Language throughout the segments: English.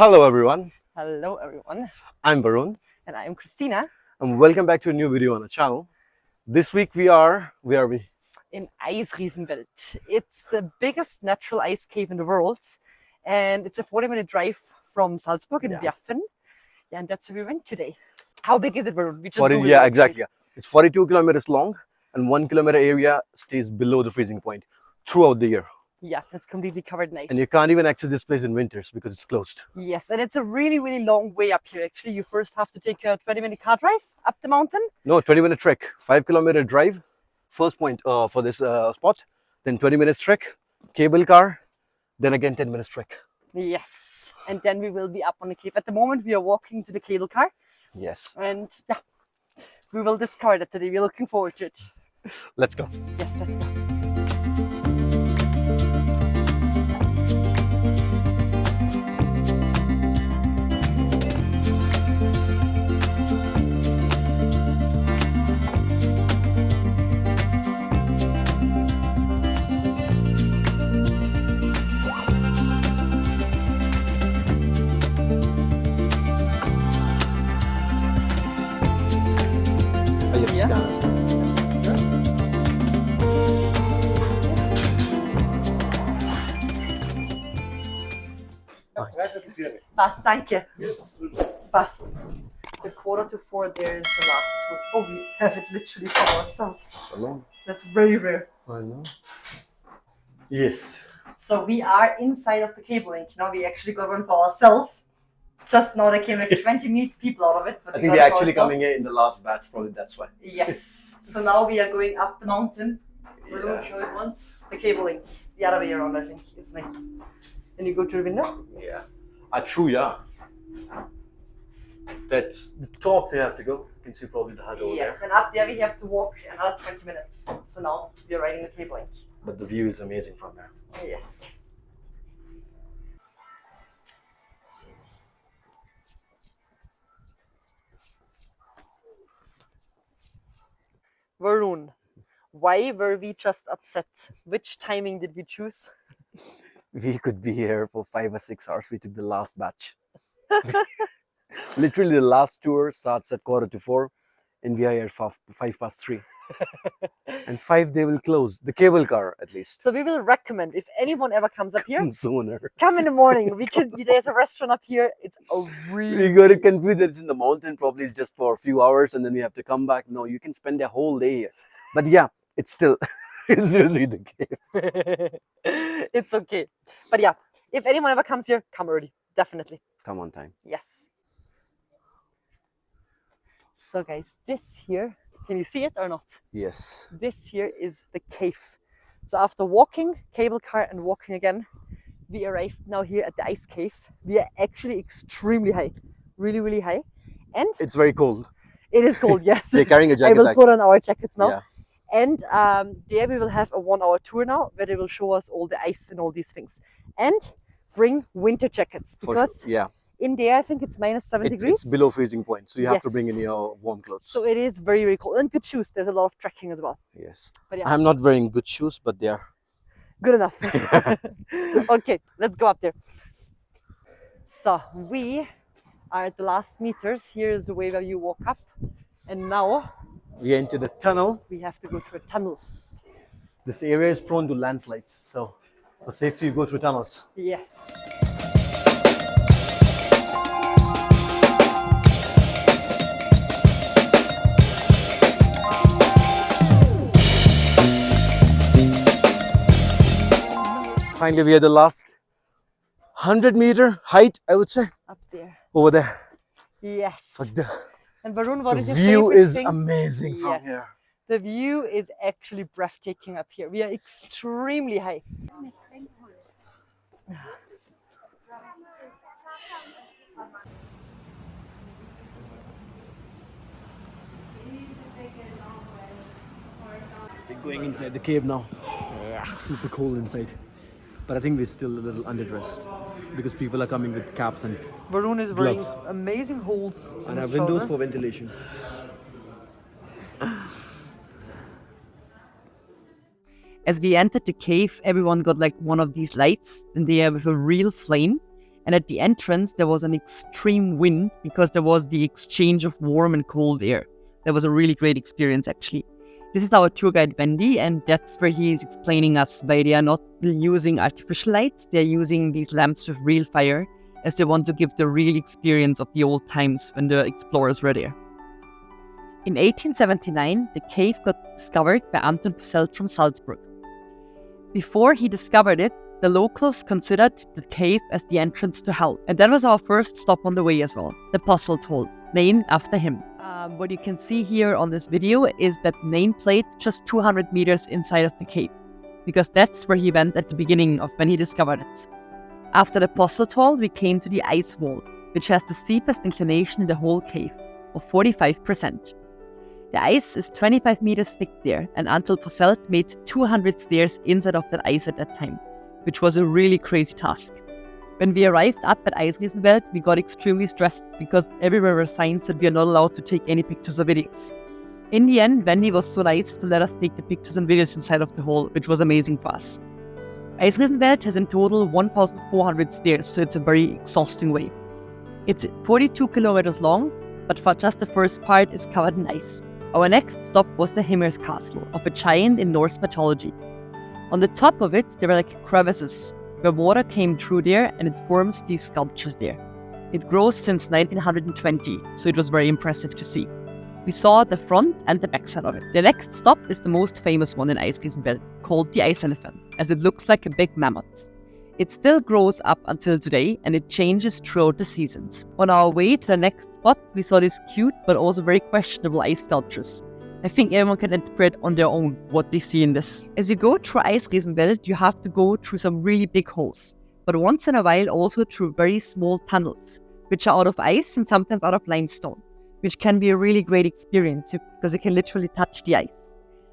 Hello everyone, Hello everyone, I'm Varun and I am Christina and welcome back to a new video on the channel. This week we are in Eisriesenwelt. It's the biggest natural ice cave in the world, and it's a 40-minute drive from Salzburg in Werfen. Yeah, and that's where we went today. How big is it, Varun? We just Googled it, exactly. It's 42 kilometers long and 1 kilometer area stays below the freezing point throughout the year. Yeah, that's completely covered in ice. And you can't even access this place in winters because it's closed. Yes, and it's a really, really long way up here. Actually, you first have to take a 20-minute car drive up the mountain. No, 20-minute trek, 5-kilometer drive, first point for this spot, then 20 minutes trek, cable car, then again 10 minutes trek. Yes, and then we will be up on the cave. At the moment, we are walking to the cable car. Yes. And yeah, we will discover that today. We're looking forward to it. Let's go. Yes, let's go. Passt, danke. Passt. The 3:45 there is the last tour. Oh, we have it literally for ourselves. Salon. That's very rare. I know. Yes. So we are inside of the cable link. Now we actually got one for ourselves. Just now there came like 20 people out of it. But I think they're actually coming in the last batch, probably that's why. Yes. So now we are going up the mountain. We're going to show it once. The cable link. The other way around, I think. It's nice. Then you go to the window. Yeah. True, yeah. That's the top we have to go. You can see probably the hut over there. Yes, and up there we have to walk another 20 minutes. So now we are riding the cable link. But the view is amazing from there. Yes. Varun, why were we just upset? Which timing did we choose? We could be here for 5 or 6 hours. We took the last batch. Literally the last tour starts at 3:45 and we are here at 3:05. And 5 they will close, the cable car at least. So we will recommend, if anyone ever comes up here, sooner. Come in the morning. There's a restaurant up here. It's a really... We got it confused that it's in the mountain, probably it's just for a few hours and then we have to come back. No, you can spend a whole day here. But yeah, it's still, you'll still see the cave. It's okay. But yeah, if anyone ever comes here, come early. Definitely. Come on time. Yes. So guys, this here, can you see it or not? Yes. This here is the cave. So after walking, cable car and walking again, we arrived now here at the ice cave. We are actually extremely high. Really, really high. And it's very cold. It is cold, yes. They're carrying a jacket. I will put on our jackets now. Yeah. And there we will have a 1-hour tour now where they will show us all the ice and all these things. And bring winter jackets because in there I think it's minus 7 degrees. It's below freezing point, so you have to bring in your warm clothes. So it is very, very cold. And good shoes. There's a lot of trekking as well. Yes. But yeah. I'm not wearing good shoes, but they are good enough. Okay, let's go up there. So we are at the last meters. Here is the way where you walk up. And now we enter the tunnel. We have to go through a tunnel. This area is prone to landslides, so for safety you go through tunnels. Yes. Finally, we are the last 100-meter height, I would say. Up there. Over there. Yes. And Varun, what is your view favorite is thing? amazing from here. The view is actually breathtaking up here. We are extremely high. We're going inside the cave now. Yeah. Super cold inside. But I think we're still a little underdressed because people are coming with caps and Varun is gloves. wearing amazing holes in and his have windows trouser. for ventilation. As we entered the cave, everyone got like one of these lights, and they have a real flame, And at the entrance, there was an extreme wind because there was the exchange of warm and cold air. That was a really great experience, actually. This is our tour guide, Wendy, and that's where he is explaining us why they are not using artificial lights. They're using these lamps with real fire, as they want to give the real experience of the old times when the explorers were there. In 1879, the cave got discovered by Anton Posselt from Salzburg. Before he discovered it, the locals considered the cave as the entrance to hell. And that was our first stop on the way as well, the Posselt Hole, named after him. What you can see here on this video is that nameplate just 200 meters inside of the cave, because that's where he went at the beginning of when he discovered it. After the Posselt Hole, we came to the ice wall, which has the steepest inclination in the whole cave, of 45%. The ice is 25 meters thick there, and Anton Posselt made 200 stairs inside of that ice at that time, which was a really crazy task. When we arrived up at Eisriesenwelt, we got extremely stressed because everywhere were signs that we are not allowed to take any pictures or videos. In the end, Wendy was so nice to let us take the pictures and videos inside of the hole, which was amazing for us. Eisriesenwelt has in total 1,400 stairs, so it's a very exhausting way. It's 42 kilometers long, but for just the first part is covered in ice. Our next stop was the Himmelscastle of a giant in Norse mythology. On the top of it, there were like crevices, where water came through there and it forms these sculptures there. It grows since 1920, so it was very impressive to see. We saw the front and the back side of it. The next stop is the most famous one in Eisriesenwelt, called the ice elephant, as it looks like a big mammoth. It still grows up until today and it changes throughout the seasons. On our way to the next spot, we saw these cute but also very questionable ice sculptures. I think everyone can interpret on their own what they see in this. As you go through Eisriesenwelt, you have to go through some really big holes, but once in a while also through very small tunnels, which are out of ice and sometimes out of limestone, which can be a really great experience because you can literally touch the ice.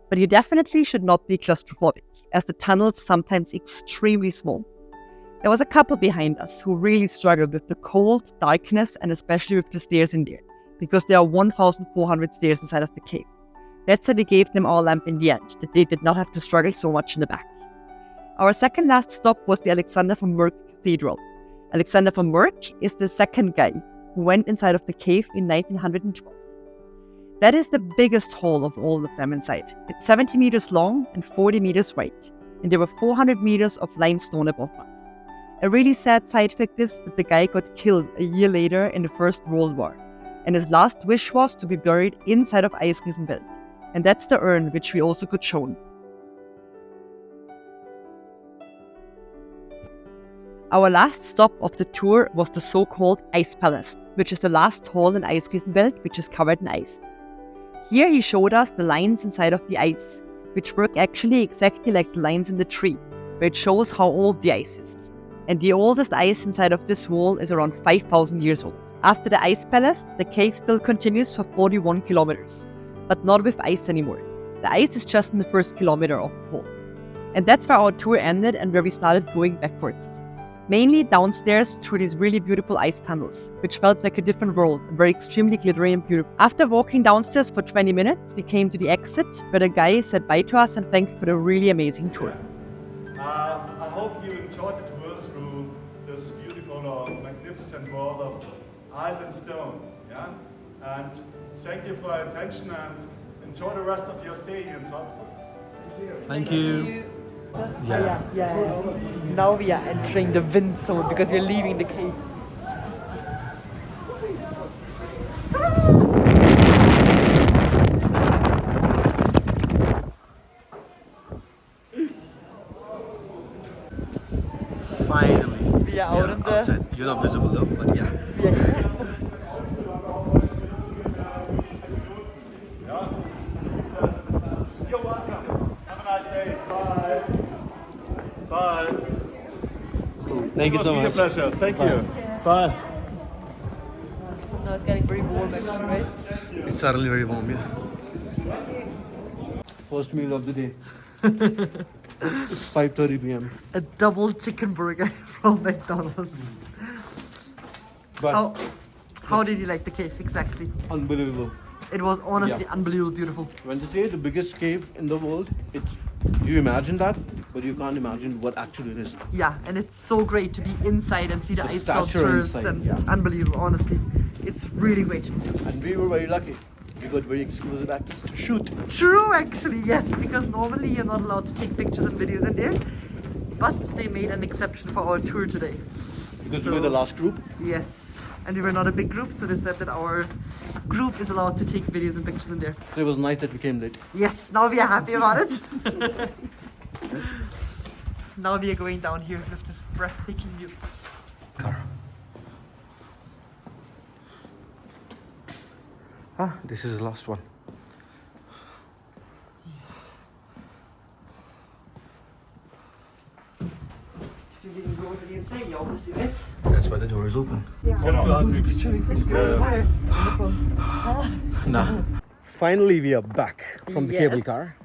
But you definitely should not be claustrophobic, as the tunnels are sometimes extremely small. There was a couple behind us who really struggled with the cold, darkness, and especially with the stairs in there, because there are 1,400 stairs inside of the cave. That's why we gave them our lamp in the end, that they did not have to struggle so much in the back. Our second last stop was the Alexander von Merck Cathedral. Alexander von Merck is the second guy who went inside of the cave in 1912. That is the biggest hole of all of them inside. It's 70 meters long and 40 meters wide, and there were 400 meters of limestone above us. A really sad side fact is that the guy got killed a year later in the First World War, and his last wish was to be buried inside of Eisriesenwelt. And that's the urn which we also could show. Our last stop of the tour was the so-called Ice Palace, which is the last hall in Eisriesenwelt which is covered in ice. Here he showed us the lines inside of the ice, which work actually exactly like the lines in the tree, where it shows how old the ice is. And the oldest ice inside of this wall is around 5,000 years old. After the Ice Palace, the cave still continues for 41 kilometers. But not with ice anymore. The ice is just in the first kilometer of the hole. And that's where our tour ended and where we started going backwards. Mainly downstairs through these really beautiful ice tunnels, which felt like a different world and were extremely glittery and beautiful. After walking downstairs for 20 minutes, we came to the exit where the guy said bye to us and thanked for the really amazing tour. I hope you enjoyed the tour through this beautiful, magnificent world of ice and stone. Yeah? And thank you for your attention and enjoy the rest of your stay here in Salzburg. Thank you. Yeah. Now we are entering the wind zone because we are leaving the cave. Finally. We are out in the... outside. You're not visible though, but yeah. You're welcome. Have a nice day. Bye. Bye. Cool. Thank you so much. It was a pleasure. Thank you. Bye. Now it's getting very warm actually, right? It's suddenly very warm, yeah. First meal of the day. It's 5:30 p.m. A double chicken burger from McDonald's. But How did you like the cave exactly? unbelievable. It was honestly unbelievable beautiful. When they say the biggest cave in the world, it's You imagine that, but you can't imagine what actually it is. Yeah, and it's so great to be inside and see the ice stature sculptures, inside, and yeah. it's unbelievable, honestly. It's really great. And we were very lucky. We got very exclusive access to shoot. True, actually, yes, because normally you're not allowed to take pictures and videos in there. But they made an exception for our tour today. Because we were the last group. Yes, and we were not a big group, so they said that our group is allowed to take videos and pictures in there. So it was nice that we came late. Yes, now we are happy about it. Now we are going down here with this breathtaking view. Car. Ah, this is the last one. If you didn't go to the inside, you obviously did. That's why the door is open. Nah. Finally, we are back from the cable Yes. car.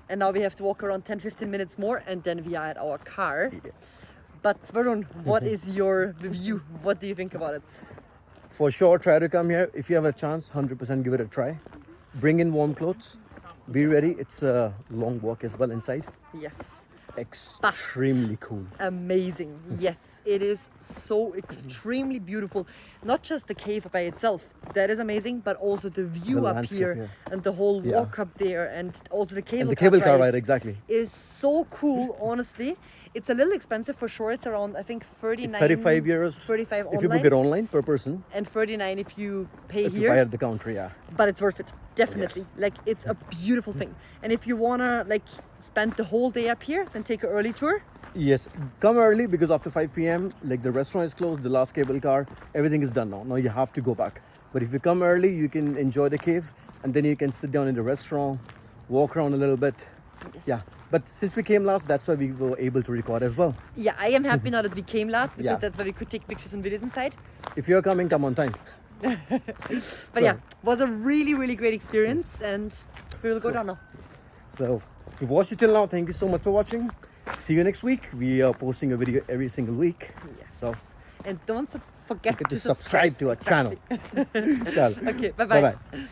And now we have to walk around 10-15 minutes more and then we are at our car. Yes. But Varun, what is your review? What do you think about it? For sure, try to come here. If you have a chance, 100% give it a try. Bring in warm clothes. Be ready. It's a long walk as well inside. Yes. Extremely cool. Amazing. Yes, it is so extremely beautiful. Not just the cave by itself, that is amazing, but also the view The up landscape, here yeah. and the whole Yeah. walk up there, and also the cable And the cable car drive ride, exactly. is so cool, honestly. It's a little expensive for sure. It's around, I think, 39. It's 35 euros 35 if you book online. it online per person. And 39 if you pay If you here. buy at the counter, yeah. But it's worth it, definitely. Yes. Like, it's a beautiful thing. And if you wanna like spend the whole day up here, then take an early tour. Yes, come early because after 5 p.m. like the restaurant is closed, the last cable car, everything is done now. Now you have to go back. But if you come early, you can enjoy the cave and then you can sit down in the restaurant, walk around a little bit. Yeah. But since we came last, that's why we were able to record as well. Yeah, I am happy now that we came last because Yeah. that's why we could take pictures and videos inside. If you're coming, come on time. But yeah, was a really, really great experience, and we will go down now. So if you've watched it till now, thank you so much for watching. See you next week. We are posting a video every single week. Yes. So And don't forget get to to subscribe to our channel. Chalo. Okay, bye-bye. Bye-bye.